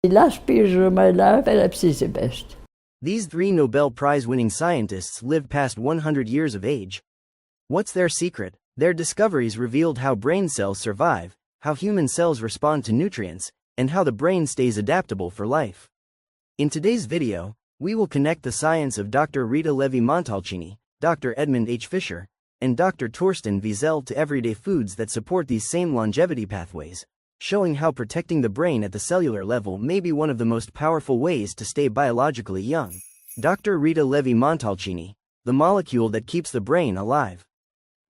Die last period of my life, epilepsy is the best. These three Nobel Prize-winning scientists lived past 100 years of age. What's their secret? Their discoveries revealed how brain cells survive, how human cells respond to nutrients, and how the brain stays adaptable for life. In today's video, we will connect the science of Dr. Rita Levi-Montalcini, Dr. Edmund H. Fisher, and Dr. Torsten Wiesel to everyday foods that support these same longevity pathways, showing how protecting the brain at the cellular level may be one of the most powerful ways to stay biologically young. Dr. Rita Levi-Montalcini, the molecule that keeps the brain alive.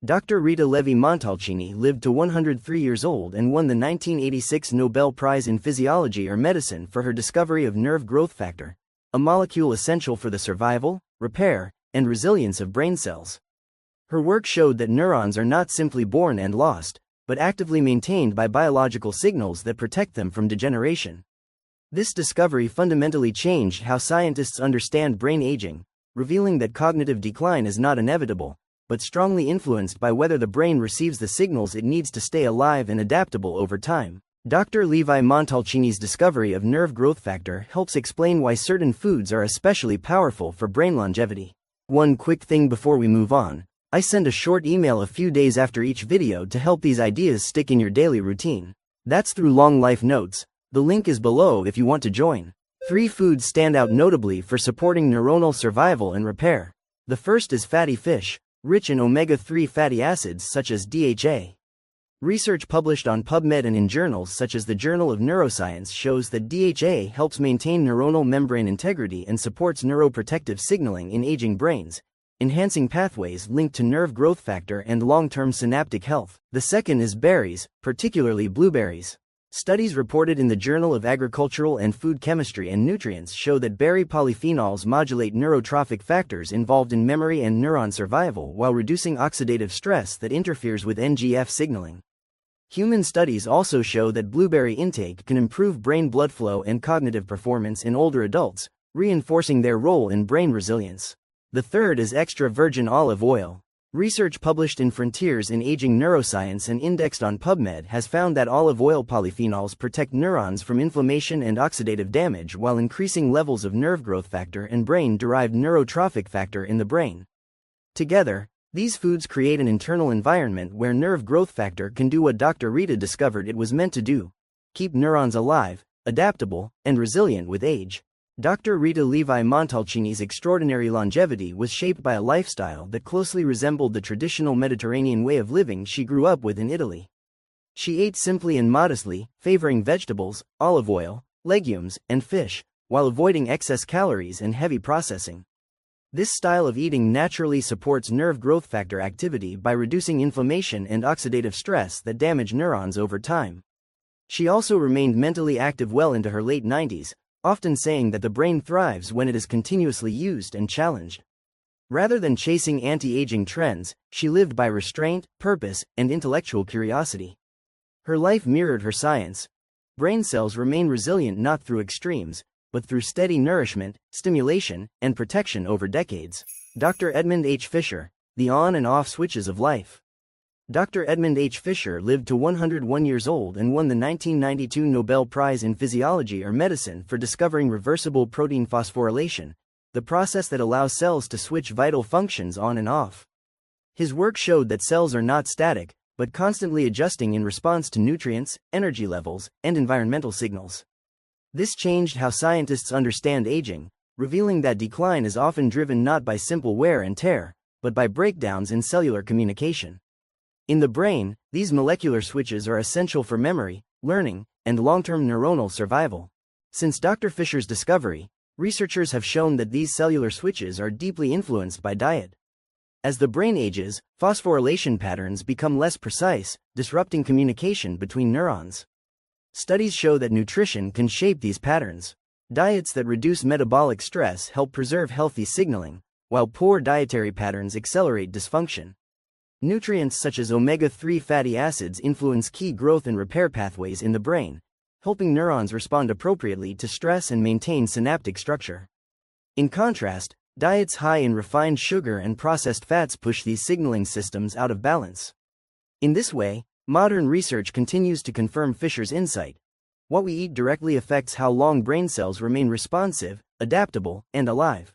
Dr. Rita Levi-Montalcini lived to 103 years old and won the 1986 Nobel Prize in Physiology or Medicine for her discovery of nerve growth factor, a molecule essential for the survival, repair, and resilience of brain cells. Her work showed that neurons are not simply born and lost, but actively maintained by biological signals that protect them from degeneration. This discovery fundamentally changed how scientists understand brain aging, revealing that cognitive decline is not inevitable, but strongly influenced by whether the brain receives the signals it needs to stay alive and adaptable over time. Dr. Levi-Montalcini's discovery of nerve growth factor helps explain why certain foods are especially powerful for brain longevity. One quick thing before we move on. I send a short email a few days after each video to help these ideas stick in your daily routine. That's through Long Life Notes. The link is below if you want to join. 3 foods stand out notably for supporting neuronal survival and repair. The first is fatty fish, rich in omega-3 fatty acids such as DHA. Research published on PubMed and in journals such as the Journal of Neuroscience shows that DHA helps maintain neuronal membrane integrity and supports neuroprotective signaling in aging brains, enhancing pathways linked to nerve growth factor and long-term synaptic health. The second is berries, particularly blueberries. Studies reported in the Journal of Agricultural and Food Chemistry and Nutrients show that berry polyphenols modulate neurotrophic factors involved in memory and neuron survival while reducing oxidative stress that interferes with NGF signaling. Human studies also show that blueberry intake can improve brain blood flow and cognitive performance in older adults, reinforcing their role in brain resilience. The third is extra virgin olive oil. Research published in Frontiers in Aging Neuroscience and indexed on PubMed has found that olive oil polyphenols protect neurons from inflammation and oxidative damage while increasing levels of nerve growth factor and brain-derived neurotrophic factor in the brain. Together, these foods create an internal environment where nerve growth factor can do what Dr. Rita discovered it was meant to do: keep neurons alive, adaptable, and resilient with age. Dr. Rita Levi-Montalcini's extraordinary longevity was shaped by a lifestyle that closely resembled the traditional Mediterranean way of living she grew up with in Italy. She ate simply and modestly, favoring vegetables, olive oil, legumes, and fish, while avoiding excess calories and heavy processing. This style of eating naturally supports nerve growth factor activity by reducing inflammation and oxidative stress that damage neurons over time. She also remained mentally active well into her late 90s, often saying that the brain thrives when it is continuously used and challenged. Rather than chasing anti-aging trends, she lived by restraint, purpose, and intellectual curiosity. Her life mirrored her science. Brain cells remain resilient not through extremes, but through steady nourishment, stimulation, and protection over decades. Dr. Edmund H. Fisher, the on and off switches of life. Dr. Edmund H. Fisher lived to 101 years old and won the 1992 Nobel Prize in Physiology or Medicine for discovering reversible protein phosphorylation, the process that allows cells to switch vital functions on and off. His work showed that cells are not static, but constantly adjusting in response to nutrients, energy levels, and environmental signals. This changed how scientists understand aging, revealing that decline is often driven not by simple wear and tear, but by breakdowns in cellular communication. In the brain, these molecular switches are essential for memory, learning, and long-term neuronal survival. Since Dr. Fisher's discovery, researchers have shown that these cellular switches are deeply influenced by diet. As the brain ages, phosphorylation patterns become less precise, disrupting communication between neurons. Studies show that nutrition can shape these patterns. Diets that reduce metabolic stress help preserve healthy signaling, while poor dietary patterns accelerate dysfunction. Nutrients such as omega-3 fatty acids influence key growth and repair pathways in the brain, helping neurons respond appropriately to stress and maintain synaptic structure. In contrast, diets high in refined sugar and processed fats push these signaling systems out of balance. In this way, modern research continues to confirm Fisher's insight. What we eat directly affects how long brain cells remain responsive, adaptable, and alive.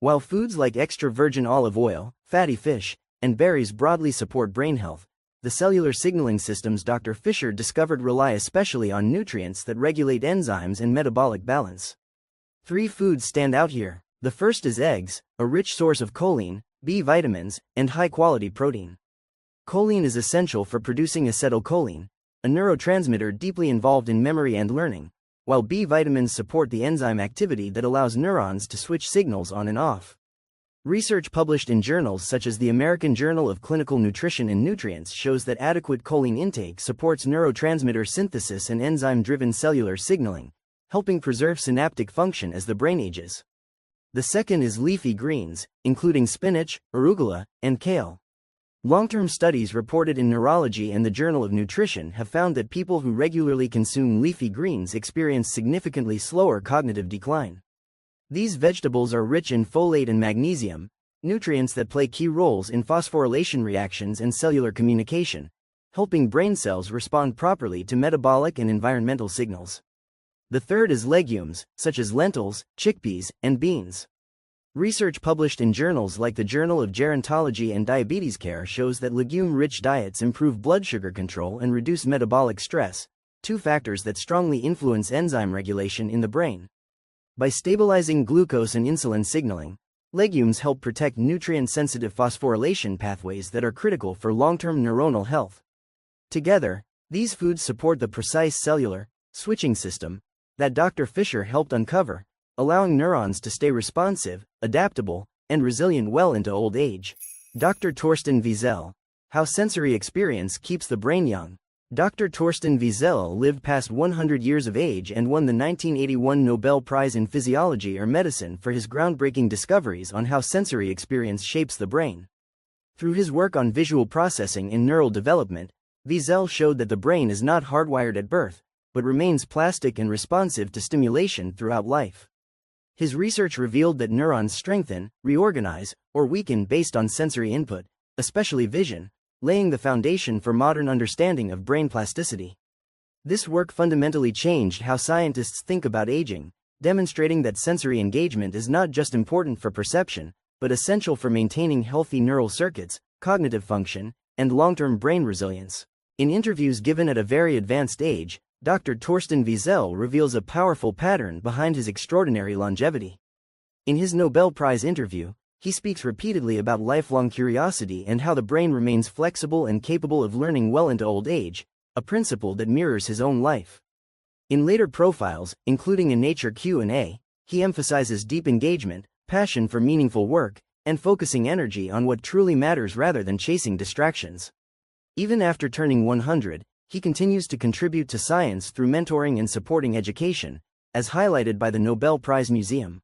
While foods like extra virgin olive oil, fatty fish, and berries broadly support brain health, the cellular signaling systems Dr. Fisher discovered rely especially on nutrients that regulate enzymes and metabolic balance. 3 foods stand out here. The first is eggs, a rich source of choline, B vitamins, and high-quality protein. Choline is essential for producing acetylcholine, a neurotransmitter deeply involved in memory and learning, while B vitamins support the enzyme activity that allows neurons to switch signals on and off. Research published in journals such as the American Journal of Clinical Nutrition and Nutrients shows that adequate choline intake supports neurotransmitter synthesis and enzyme-driven cellular signaling, helping preserve synaptic function as the brain ages. The second is leafy greens, including spinach, arugula, and kale. Long-term studies reported in Neurology and the Journal of Nutrition have found that people who regularly consume leafy greens experience significantly slower cognitive decline. These vegetables are rich in folate and magnesium, nutrients that play key roles in phosphorylation reactions and cellular communication, helping brain cells respond properly to metabolic and environmental signals. The third is legumes, such as lentils, chickpeas, and beans. Research published in journals like the Journal of Gerontology and Diabetes Care shows that legume-rich diets improve blood sugar control and reduce metabolic stress, 2 factors that strongly influence enzyme regulation in the brain. By stabilizing glucose and insulin signaling, legumes help protect nutrient-sensitive phosphorylation pathways that are critical for long-term neuronal health. Together, these foods support the precise cellular switching system that Dr. Fisher helped uncover, allowing neurons to stay responsive, adaptable, and resilient well into old age. Dr. Torsten Wiesel. How sensory experience keeps the brain young. Dr. Torsten Wiesel lived past 100 years of age and won the 1981 Nobel Prize in Physiology or Medicine for his groundbreaking discoveries on how sensory experience shapes the brain. Through his work on visual processing and neural development, Wiesel showed that the brain is not hardwired at birth, but remains plastic and responsive to stimulation throughout life. His research revealed that neurons strengthen, reorganize, or weaken based on sensory input, especially vision, laying the foundation for modern understanding of brain plasticity. This work fundamentally changed how scientists think about aging, demonstrating that sensory engagement is not just important for perception, but essential for maintaining healthy neural circuits, cognitive function, and long-term brain resilience. In interviews given at a very advanced age, Dr. Torsten Wiesel reveals a powerful pattern behind his extraordinary longevity. In his Nobel Prize interview, he speaks repeatedly about lifelong curiosity and how the brain remains flexible and capable of learning well into old age, a principle that mirrors his own life. In later profiles, including in Nature Q&A, he emphasizes deep engagement, passion for meaningful work, and focusing energy on what truly matters rather than chasing distractions. Even after turning 100, he continues to contribute to science through mentoring and supporting education, as highlighted by the Nobel Prize Museum.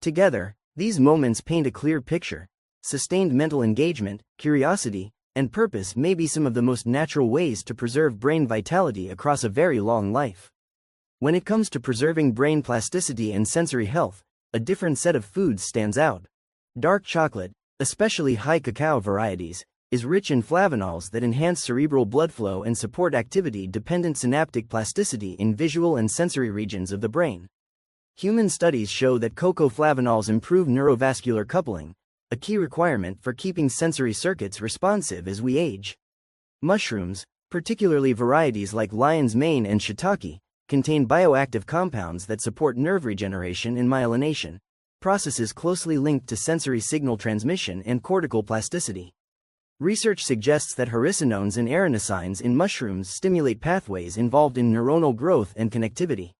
Together, these moments paint a clear picture. Sustained mental engagement, curiosity, and purpose may be some of the most natural ways to preserve brain vitality across a very long life. When it comes to preserving brain plasticity and sensory health, a different set of foods stands out. Dark chocolate, especially high cacao varieties, is rich in flavanols that enhance cerebral blood flow and support activity-dependent synaptic plasticity in visual and sensory regions of the brain. Human studies show that cocoa flavanols improve neurovascular coupling, a key requirement for keeping sensory circuits responsive as we age. Mushrooms, particularly varieties like lion's mane and shiitake, contain bioactive compounds that support nerve regeneration and myelination, processes closely linked to sensory signal transmission and cortical plasticity. Research suggests that haricinones and arenosines in mushrooms stimulate pathways involved in neuronal growth and connectivity.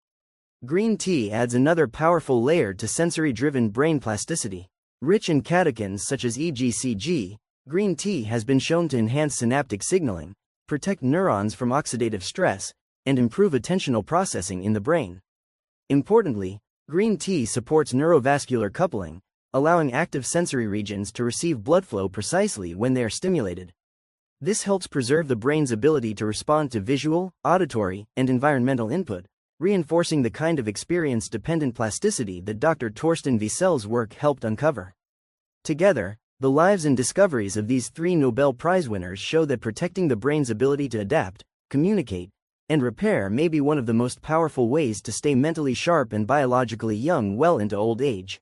Green tea adds another powerful layer to sensory-driven brain plasticity. Rich in catechins such as EGCG, green tea has been shown to enhance synaptic signaling, protect neurons from oxidative stress, and improve attentional processing in the brain. Importantly, green tea supports neurovascular coupling, allowing active sensory regions to receive blood flow precisely when they are stimulated. This helps preserve the brain's ability to respond to visual, auditory, and environmental input, reinforcing the kind of experience-dependent plasticity that Dr. Torsten Wiesel's work helped uncover. Together, the lives and discoveries of these 3 Nobel Prize winners show that protecting the brain's ability to adapt, communicate, And repair may be one of the most powerful ways to stay mentally sharp and biologically young well into old age.